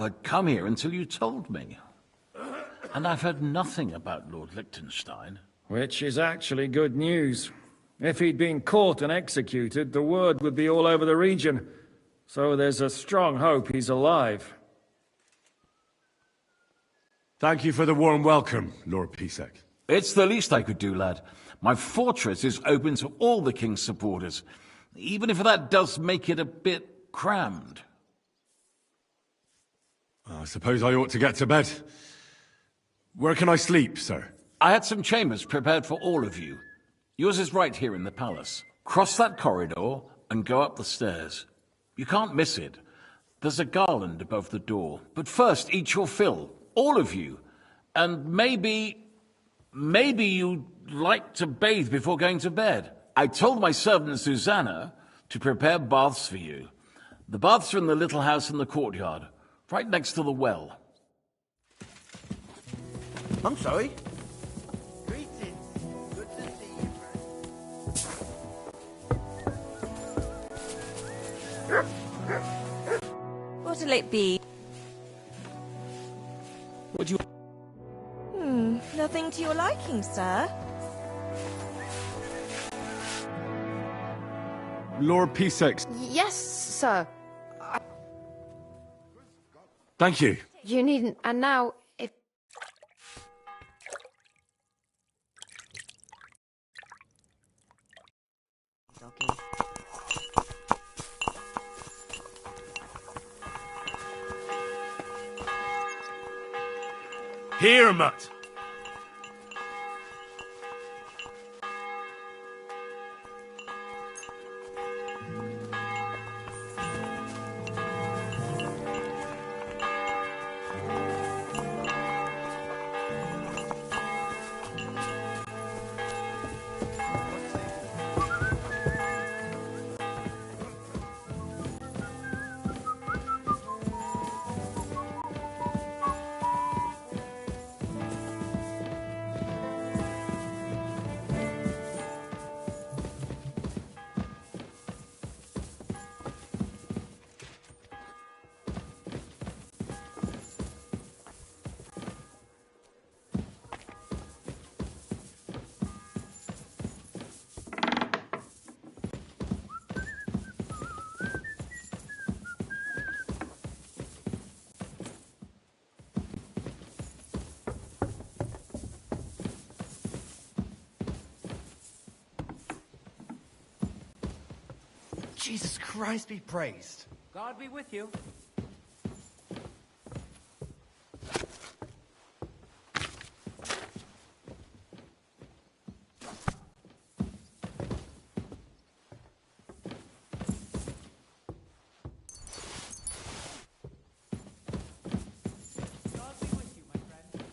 I'd come here until you told me. And I've heard nothing about Lord Liechtenstein. Which is actually good news. If he'd been caught and executed, the word would be all over the region. So there's a strong hope he's alive. Thank you for the warm welcome, Lord ₦ㅅ. It's the least I could do, lad. My fortress is open to all the king's supporters, even if that does make it a bit crammed. I suppose I ought to get to bed. Where can I sleep, sir? I had some chambers prepared for all of you. Yours is right here in the palace. Cross that corridor and go up the stairs. You can't miss it. There's a garland above the door. But first, eat your fill. All of you. And maybe you'd like to bathe before going to bed. I told my servant Susanna to prepare baths for you. The baths are in the little house in the courtyard, right next to the well. I'm sorry. Greetings. Good to see you, friend. What'll it be? Would you... Nothing to your liking, sir. Lord ₦ⅅ. Yes, sir. Thank you. You needn't. And now, if... Okay. Here, Mutt. Jesus Christ be praised. God be with you. God be with you, my friend.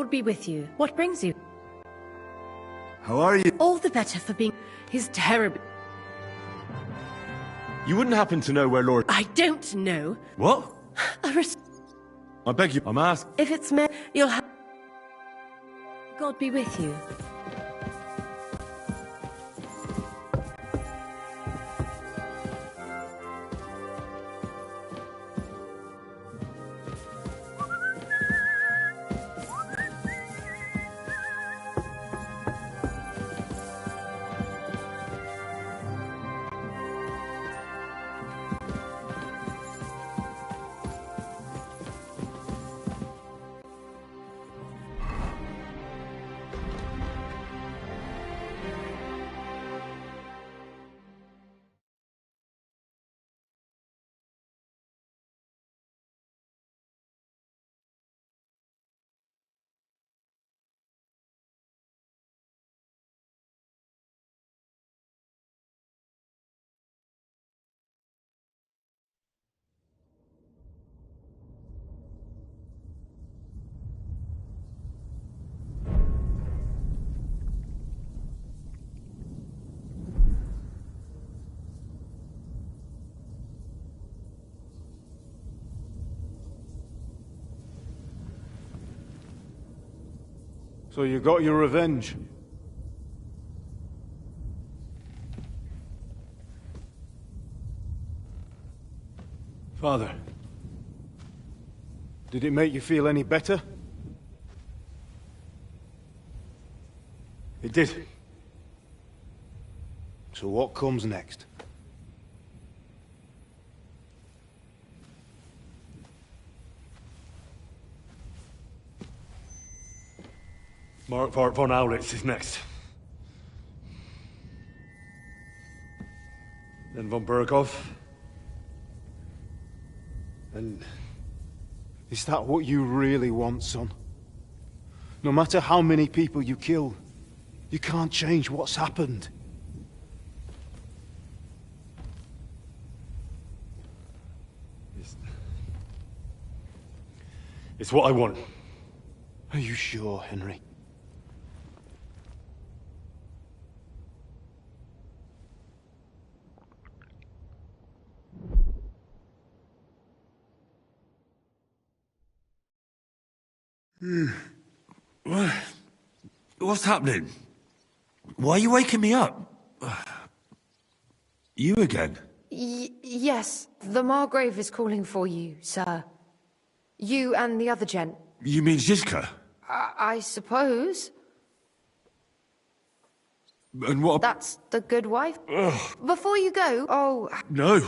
Lord be with you. What brings you? How are you? All the better for being... He's terrible. You wouldn't happen to know where Lord... I don't know. What? A I beg you, I'm asking. If it's me, you'll have... God be with you. So you got your revenge? Father, did it make you feel any better? It did. So what comes next? Mark von Aulitz is next. Then von Burkov. And is that what you really want, son? No matter how many people you kill, you can't change what's happened. It's what I want. Are you sure, Henry? What's happening? Why are you waking me up? You again? Yes, the Margrave is calling for you, sir. You and the other gent. You mean Ziska? I suppose. And what... That's the good wife. Before you go, oh... No.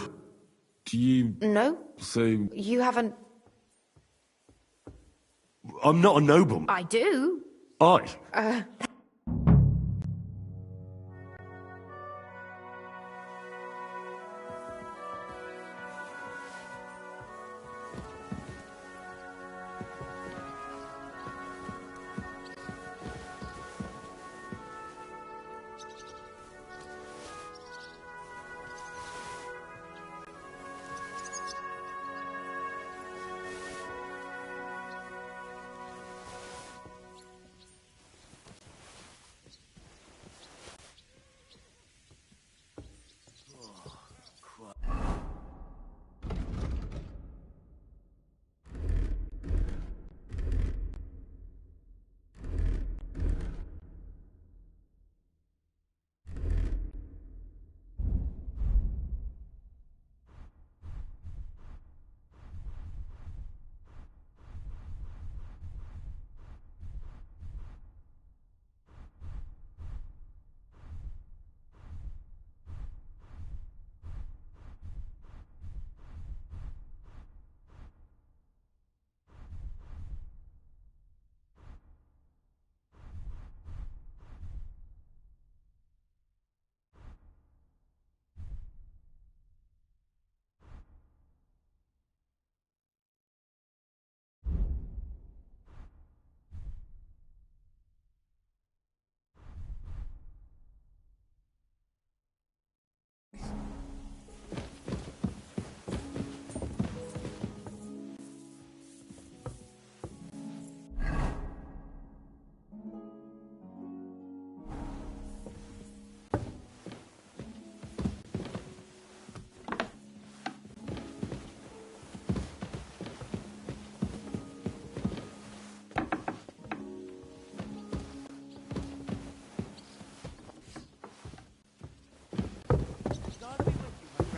Do you... No? So... You haven't... I'm not a nobleman. I do. I?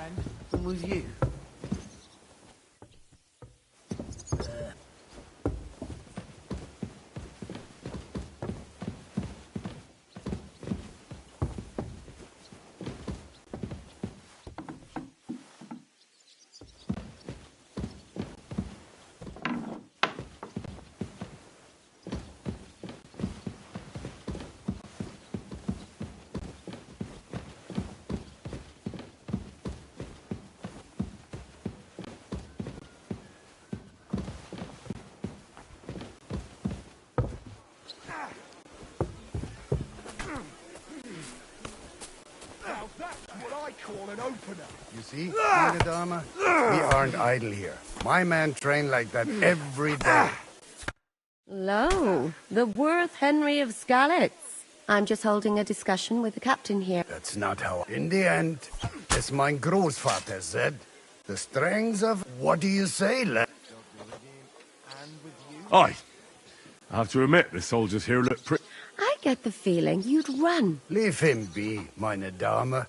friend. I'm with you. You see, ₦ㅷ, we aren't idle here. My men train like that every day. Lo, the worth Henry of Skalitz. I'm just holding a discussion with the captain here. That's not how. In the end, as my Großvater said, the strengths of what do you say, lad? Aye. I have to admit, the soldiers here look pretty... I get the feeling you'd run. Leave him be, meine Dame.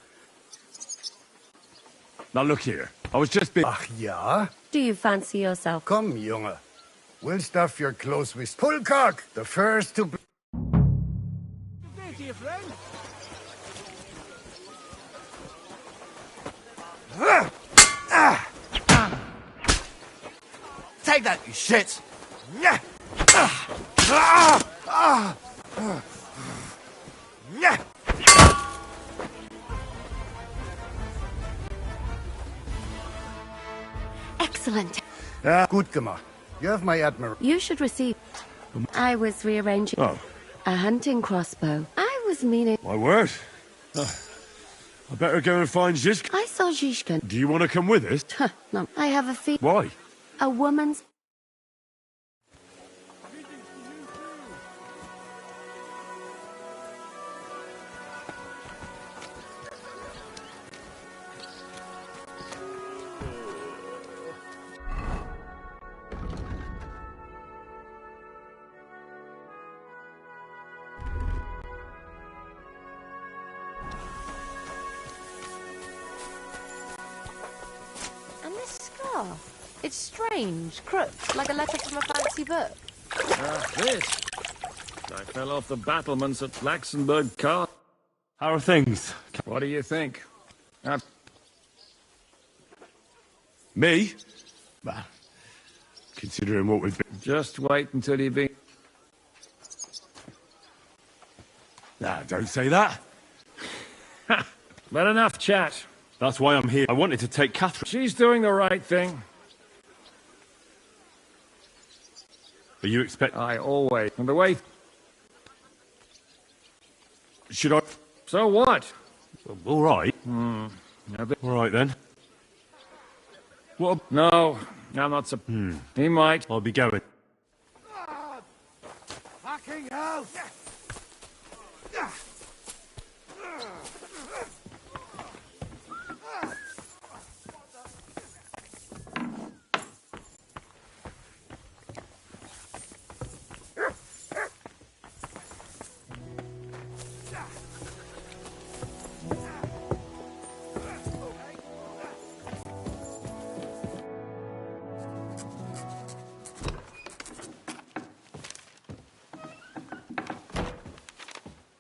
Now look here, I was just being... Ach ja? Do you fancy yourself? Come, Junge. We'll stuff your clothes with Pullcock, the first to... Good day to you, friend. Take that, you shit! Excellent. Gut gemacht. You have my admiration. You should receive... I was rearranging a hunting crossbow. I was meaning... My word. I better go and find Zhishka. I saw Zhishkan. Do you want to come with us? No, I have a feeling... Why? A woman's... And this scarf? It's strange, crooked, like a letter from a fancy book. This. I fell off the battlements at Laxenburg Car. How are things? What do you think? Me? Bah. Considering what we've been... Just wait until you be... Nah, don't say that. But enough chat. That's why I'm here. I wanted to take Catherine. She's doing the right thing. Are you expect... I always... And the way... Should I... So what? All right. Now All right, then. What... No, I'm not so... He might. I'll be going. Fucking hell!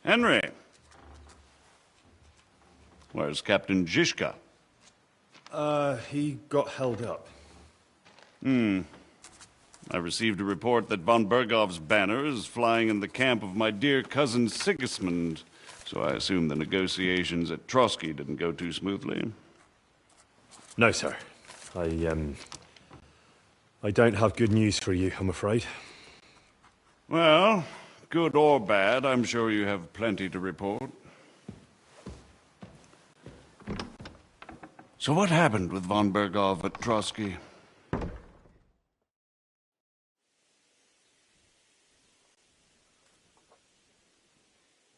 Henry. Where's Captain Zhishka? He got held up. I received a report that von Bergov's banner is flying in the camp of my dear cousin Sigismund, so I assume the negotiations at Trotsky didn't go too smoothly. No, sir. I don't have good news for you, I'm afraid. Well, good or bad, I'm sure you have plenty to report. So what happened with von Bergov at Trotsky?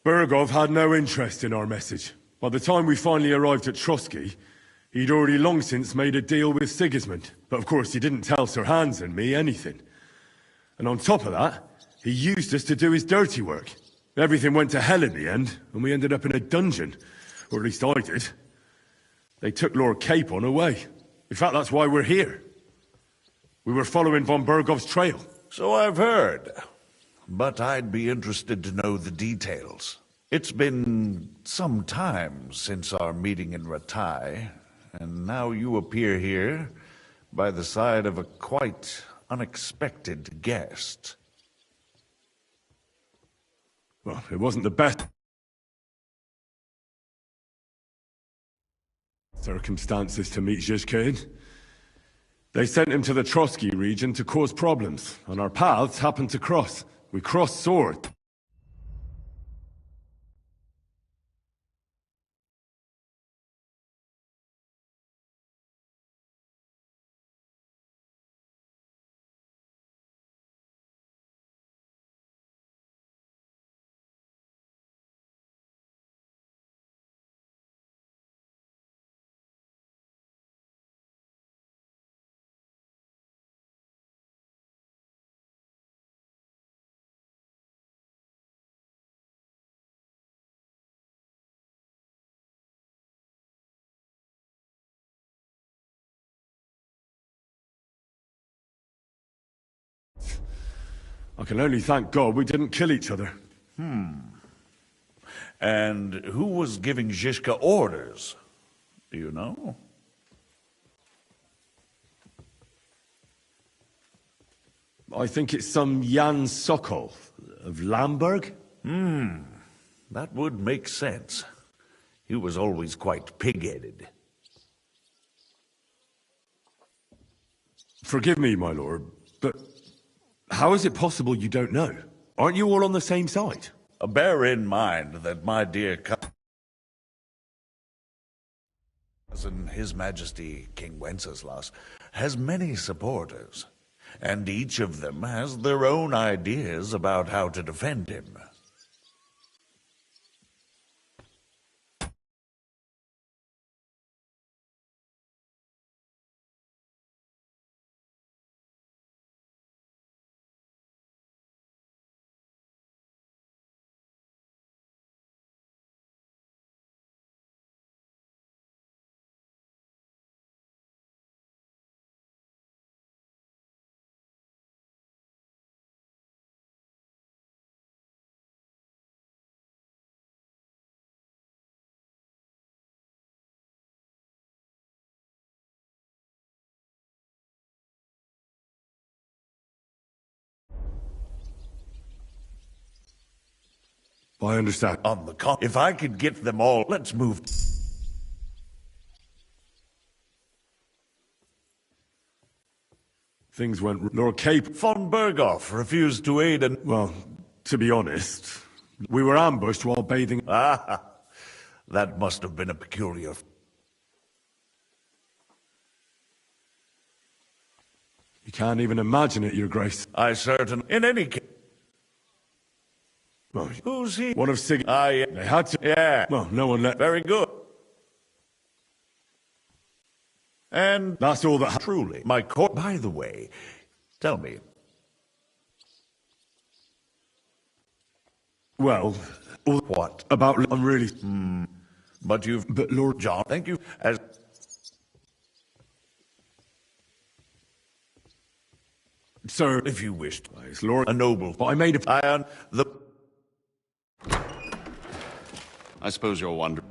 Bergov had no interest in our message. By the time we finally arrived at Trotsky, he'd already long since made a deal with Sigismund. But of course he didn't tell Sir Hans and me anything. And on top of that, he used us to do his dirty work. Everything went to hell in the end, and we ended up in a dungeon. Or at least I did. They took Lord Capon away. In fact, that's why we're here. We were following von Bergov's trail. So I've heard. But I'd be interested to know the details. It's been some time since our meeting in ₦ㅷ, and now you appear here by the side of a quite unexpected guest. Well, it wasn't the best circumstances to meet Zhizka in. They sent him to the Trotsky region to cause problems, and our paths happened to cross. We crossed swords. I can only thank God we didn't kill each other. And who was giving Zhizka orders? Do you know? I think it's some Jan Sokol of Lamberg. That would make sense. He was always quite pig-headed. Forgive me, my lord, but how is it possible you don't know? Aren't you all on the same side? Bear in mind that my dear cousin, His Majesty King Wenceslas, has many supporters, and each of them has their own ideas about how to defend him. I understand. On the if I could get them all, let's move. Things went. Lord Cape Von Berghoff refused to aid and... Well, to be honest, we were ambushed while bathing. Ah, that must have been a peculiar... You can't even imagine it, Your Grace. I certainly... In any case... Well, who's he? One of Sig... They had to... Yeah. Well, no one let... Very good. And... That's all that... Truly. My court... By the way, tell me... Well... What? About... I'm really... But you've... But Lord John, thank you. As... Sir... If you wished. It's Lord... A noble... But I made a... I suppose you're wondering.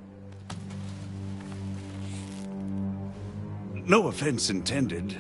No offense intended.